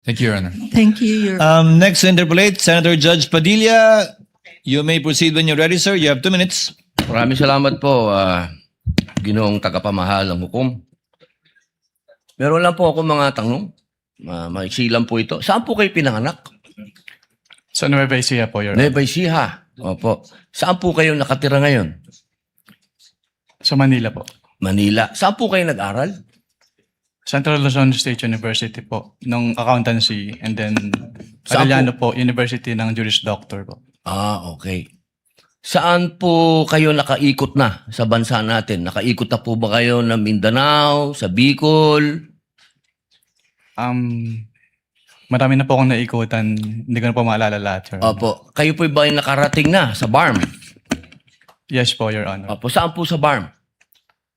Thank you, Your Honor. Thank you, Your Next to interpolate, Senator Judge Padilla. You may proceed when you're ready, sir. You have 2 minutes. Maraming salamat po, Ginoong tagapamahal ng hukom. Meron lang po ako mga tanong. Maiksi lang po ito. Saan po kayo pinanganak? Sa Nueva Ecija po, Your Honor. Nueva Ecija. Opo. Saan po kayo nakatira ngayon? Sa Manila po. Manila. Saan po kayo nag-aral? Central Luzon State University po, ng accountancy, and then Saan Arellano po, University ng Juris Doctor po. Okay. Saan po kayo nakaikot na sa bansa natin? Nakaikot na po ba kayo ng Mindanao, sa Bicol? Marami na po akong naikutan, hindi ko na po maalala lahat, Your Honor. Opo. Kayo po ba ay nakarating na sa BARM? Yes po, Your Honor. Opo. Saan po sa BARM?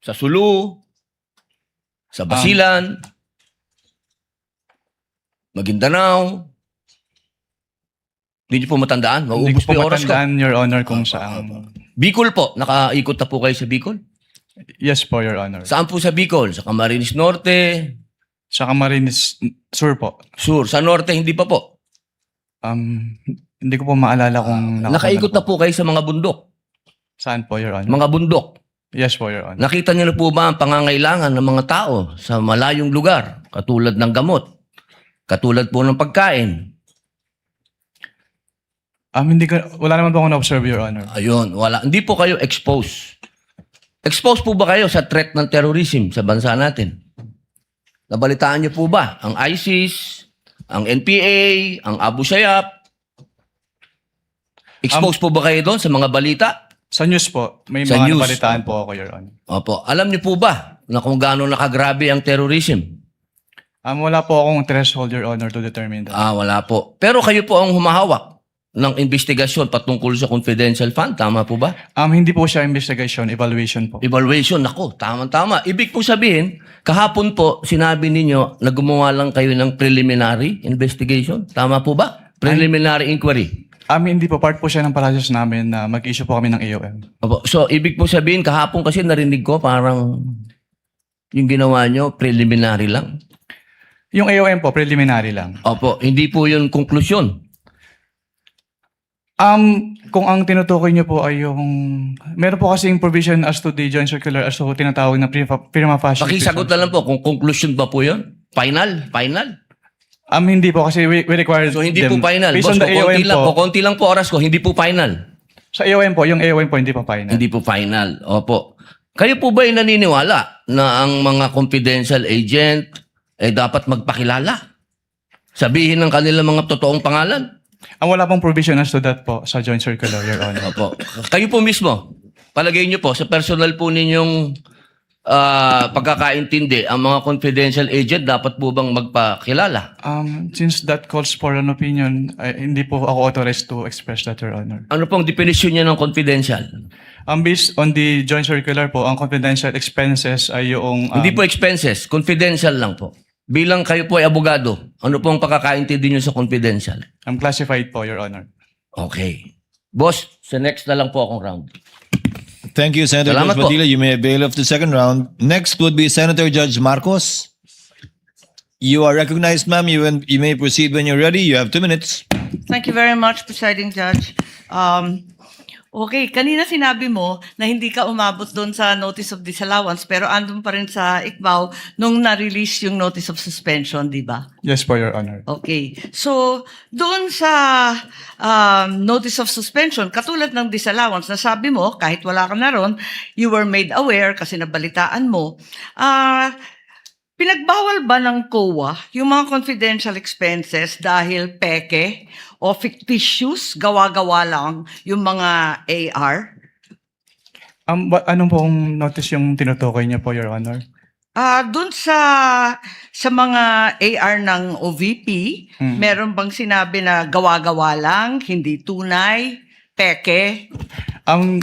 Sa Sulu? Sa Basilan? Maguindanao? Hindi niyo po matandaan? Hindi ko Maubos po po yung oras ko. matandaan, Your Honor, kung saan. Bicol po. Nakaikot na po kayo sa Bicol? Yes po, Your Honor. Saan po sa Bicol? Sa Camarines Norte? Sa Camarines Sur po. Sur? Sa Norte, hindi pa po. Hindi ko po maalala kung Nakaikot na po kayo sa mga bundok. Saan po, Your Honor? Mga bundok. Yes po, Your Honor. Nakita niyo na po ba ang pangangailangan ng mga tao sa malayong lugar? Katulad ng gamot. Katulad po ng pagkain. Wala naman po akong na-observe, Your Honor. Ayun, wala. Hindi po kayo exposed. Exposed po ba kayo sa threat ng terrorism sa bansa natin? Nabalitaan niyo po ba ang ISIS, ang NPA, ang Abu Sayyaf? Exposed po ba kayo doon sa mga balita? Sa news po, may Sa mga news. nabalitaan po ako, Your Honor. Opo. Alam niyo po ba na kung gaano nakagrabe ang terrorism? Wala po akong threshold, Your Honor, to determine that. Wala po. Pero kayo po ang humahawak ng investigasyon patungkol sa confidential fund. Tama po ba? Hindi po siya investigation, evaluation po. Evaluation. Nako, tama-tama. Ibig po sabihin, kahapon po, sinabi ninyo na gumawa lang kayo ng preliminary investigation. Tama po ba? Preliminary inquiry. Hindi po. Part po siya ng process namin na mag-issue po kami ng AOM. Opo. So, ibig po sabihin, kahapon kasi narinig ko parang yung ginawa nyo, preliminary lang. Yung AOM po, preliminary lang. Opo. Hindi po yun konklusyon. Kung ang tinutukoy niyo po ay yung... Meron po kasing provision as to the joint circular as to tinatawag na prima facie. Pakisagot na lang po kung conclusion ba po yun? Final? Final? Hindi po kasi we require So, hindi them. po final. Based Boss, on the AOM po. konti lang po oras ko, hindi po final. Sa AOM po, yung AOM po hindi pa final. Hindi po final. Opo. Kayo po ba ay naniniwala na ang mga confidential agent dapat magpakilala? Sabihin ng kanilang mga totoong pangalan? Wala pong provision as to that po sa joint circular, Your Honor. Opo. Kayo po mismo, palagay niyo po, sa personal po ninyong pagkakaintindi, ang mga confidential agent dapat po bang magpakilala? Since that calls for an opinion, hindi po ako authorized to express that, Your Honor. Ano pong definition niya ng confidential? Based on the joint circular po, ang confidential expenses ay yung... Hindi po expenses, confidential lang po. Bilang kayo po ay abogado, ano pong pagkakaintindi niyo sa confidential? classified po, Your Honor. Okay. Boss, sa next na lang po akong round. Thank you, Senator Salamat Judge po. Padilla. You may avail of the second round. Next would be Senator Judge Marcos. You are recognized, ma'am. You may proceed when you're ready. You have 2 minutes. Thank you very much, Presiding Judge. Okay, kanina sinabi mo na hindi ka umabot doon sa notice of disallowance pero andun pa rin sa ICBAO nung na-release yung notice of suspension, di ba? Yes po, Your Honor. Okay. So, doon sa notice of suspension, katulad ng disallowance, nasabi mo, kahit wala ka na ron, you were made aware kasi nabalitaan mo, pinagbawal ba ng COA yung mga confidential expenses dahil peke o fictitious, gawa-gawa lang yung mga AR? Anong pong notice yung tinutukoy niyo po, Your Honor? Doon sa mga AR ng OVP, meron bang sinabi na gawa-gawa lang, hindi tunay, peke?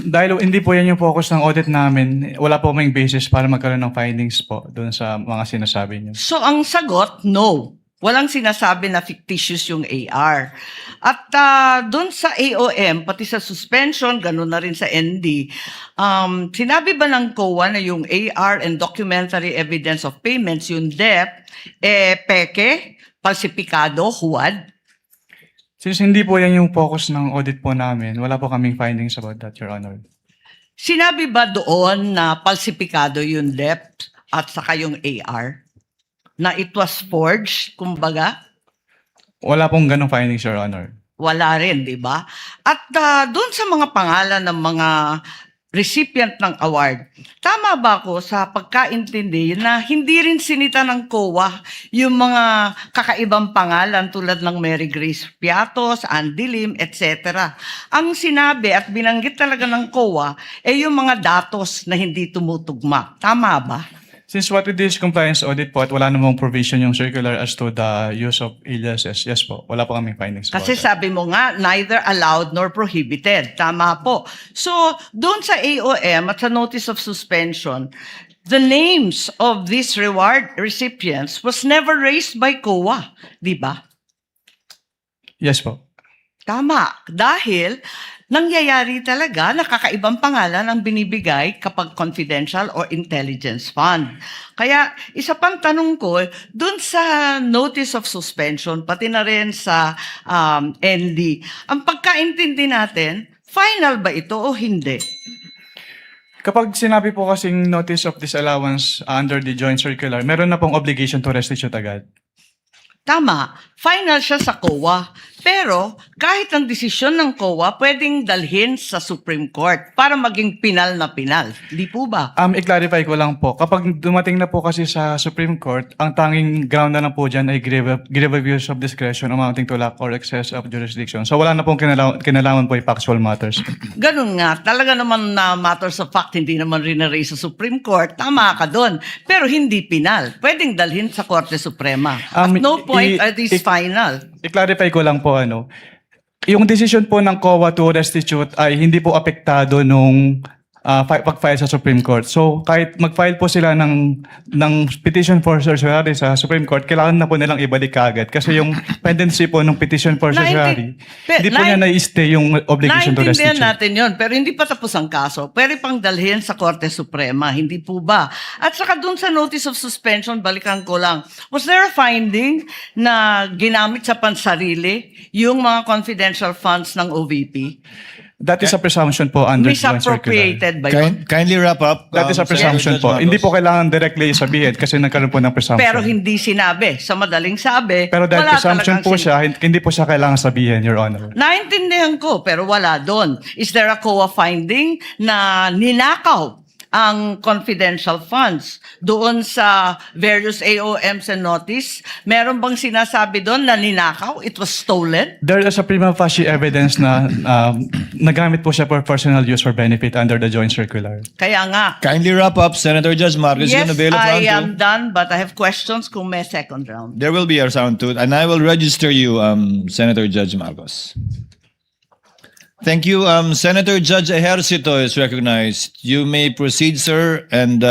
Dahil hindi po yan yung focus ng audit namin, wala po may basis para magkaroon ng findings po doon sa mga sinasabi niyo. So ang sagot, no. Walang sinasabi na fictitious yung AR. At doon sa AOM, pati sa suspension, ganun na rin sa ND, sinabi ba ng COA na yung AR and documentary evidence of payments, yung DEP, peke, Falsifikado, huwad? Since hindi po yan yung focus ng audit po namin, wala po kaming findings about that, Your Honor. Sinabi ba doon na falsifikado yung DEP at saka yung AR? Na it was forged, kumbaga? Wala pong ganong findings, Your Honor. Wala rin, di ba? At doon sa mga pangalan ng mga recipient ng award, tama ba ako sa pagkaintindi na hindi rin sinita ng COA yung mga kakaibang pangalan tulad ng Mary Grace Piatos, Andy Lim, etc. Ang sinabi at binanggit talaga ng COA ay yung mga datos na hindi tumutugma. Tama ba? Since what we do is compliance audit po at wala namang provision yung circular as to the use of aliases, yes po, wala po kaming findings Kasi about that. sabi mo nga, neither allowed nor prohibited. Tama po. So, doon sa AOM at sa notice of suspension, the names of these reward recipients was never raised by COA. Di ba? Yes po. Tama. Dahil nangyayari talaga na kakaibang pangalan ang binibigay kapag confidential or intelligence fund. Kaya isa pang tanong ko, dun sa notice of suspension, pati na rin sa ND, ang pagkaintindi natin, final ba ito o hindi? Kapag sinabi po kasing notice of disallowance under the joint circular, meron na pong obligation to restitute agad. Tama, final siya sa COA. Pero kahit ang desisyon ng COA, pwedeng dalhin sa Supreme Court para maging pinal na pinal. Di po ba? I-clarify ko lang po, kapag dumating na po kasi sa Supreme Court, ang tanging ground na lang po dyan ay grave abuse of discretion amounting to lack or excess of jurisdiction. So wala na pong kinalaman po yung factual matters. Ganun nga, talaga naman na matters of fact, hindi naman rin na-raise sa Supreme Court, tama ka doon. Pero hindi pinal. Pwedeng dalhin sa Korte Suprema. At no point are these final. I-clarify ko lang po, yung decision po ng COA to restitute ay hindi po apektado nung pag-file sa Supreme Court. So kahit mag-file po sila ng petition for certiorari sa Supreme Court, kailangan na po nilang ibalik kaagad. Kasi yung pendency po ng petition for certiorari, hindi po niya na-stay yung obligation to Naintindihan restitute. natin yon, pero hindi pa tapos ang kaso. Pwede pang dalhin sa Korte Suprema, hindi po ba? At saka dun sa notice of suspension, balikan ko lang, was there a finding na ginamit sa pansarili yung mga confidential funds ng OVP? That is a presumption po under joint circular. Misappropriated ba yun? Kindly wrap up. That is a presumption Judge po. Marcos. Hindi po kailangan directly sabihin kasi nagkaroon po ng presumption. Pero hindi sinabi. Sa madaling sabi, Pero dahil wala presumption talagang po siya, hindi po siya kailangan sabihin, Your Honor. Naintindihan ko, pero wala doon. Is there a COA finding na ninakaw ang confidential funds doon sa various AOMs and notice? Meron bang sinasabi doon na ninakaw? It was stolen? There is a prima facie evidence na nagamit po siya for personal use or benefit under the joint circular. Kaya nga. Kindly wrap up, Senator Judge Marcos. Yes, You're gonna bail us I round am two. done, but I have questions kung may second round. There will be a round two, and I will register you, Senator Judge Marcos. Thank you. Senator Judge Ejercito is recognized. You may proceed, sir, and